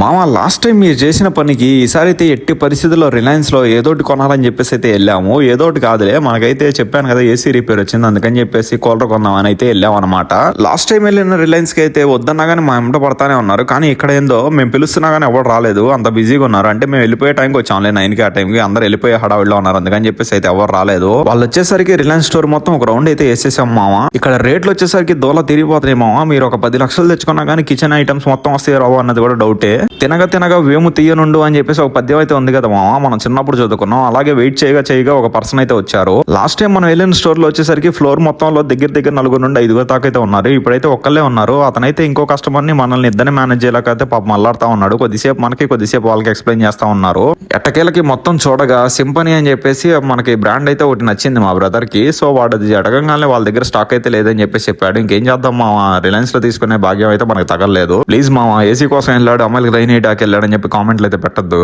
మామ last time మీరు చేసిన పనికి ఈసారి అయితే ఎట్టి పరిస్థితుల్లో రిలయన్స్ లో ఏదోటి కొనాలని చెప్పేసి అయితే వెళ్ళాము. ఏదోటి కాదులే, మనకైతే చెప్పాను కదా ఏసీ రిపేర్ వచ్చింది, అందుకని చెప్పేసి కూలర్ కొందామని అయితే వెళ్ళాం అనమాట. లాస్ట్ టైం వెళ్ళిన రిలయన్స్ కి అయితే వద్దన్నా కానీ మా ఎంట పడతానే ఉన్నారు. కానీ ఇక్కడ ఏందో మేము పిలుస్తున్నా కానీ ఎవరు రాలేదు, అంత బిజీగా ఉన్నారు. అంటే మేము వెళ్ళిపోయే టైంకి వచ్చాంలే 9 కి, ఆ టైంకి అందరు వెళ్ళిపోయే హడావిడిలో ఉన్నారు, అందుకని చెప్పేసి అయితే ఎవరు రాలేదు. వాళ్ళు వచ్చేసరికి రిలయన్స్ స్టోర్ మొత్తం ఒక రౌండ్ అయితే వేసేసాం మామ. ఇక్కడ రేట్లు వచ్చేసరికి దోల తిరిగిపోతున్నాయి మామ. మీరు ఒక 10 లక్షలు తెచ్చుకున్నా కానీ కిచెన్ ఐటమ్స్ మొత్తం వస్తాయి రావు అన్నది కూడా డౌటే. తినగా వేము తీయనుండు అని చెప్పేసి ఒక పద్యం అయితే ఉంది కదా మామ, మనం చిన్నప్పుడు చదువుకున్నాం. అలాగే వెయిట్ చేయగా ఒక పర్సన్ అయితే వచ్చారు. లాస్ట్ టైం మనం వెళ్ళిన స్టోర్ లో వచ్చేసరికి ఫ్లోర్ మొత్తంలో దగ్గర 4 నుండి 5 దాకా అయితే ఉన్నారు. ఇప్పుడైతే ఒక్కళ్ళే ఉన్నారు. అతనైతే ఇంకో కస్టమర్ ని మనల్ని ఇద్దరిని మేనేజ్ చేయలేకైతే పాప మల్లాడుతా ఉన్నాడు. కొద్దిసేపు మనకి కొద్దిసేపు వాళ్ళకి ఎక్స్ప్లెయిన్ చేస్తా ఉన్నారు. ఎట్టకేలకి మొత్తం చూడగా సింపనీ అని చెప్పేసి మనకి బ్రాండ్ అయితే ఒకటి నచ్చింది మా బ్రదర్ కి. సో వాడు అడగంగానే వాళ్ళ దగ్గర స్టాక్ అయితే లేదని చెప్పేసి చెప్పాడు. ఇంకేం చేద్దాం మామ, రిలయన్స్ లో తీసుకునే భాగ్యం అయితే మనకి తగలేదు. ప్లీజ్ మామ, ఏసీ కోసం వెళ్ళాడు, అమ్మాయిలకి రైన్ డాకి వెళ్ళాడని చెప్పి కామెంట్లు అయితే పెట్టద్దు.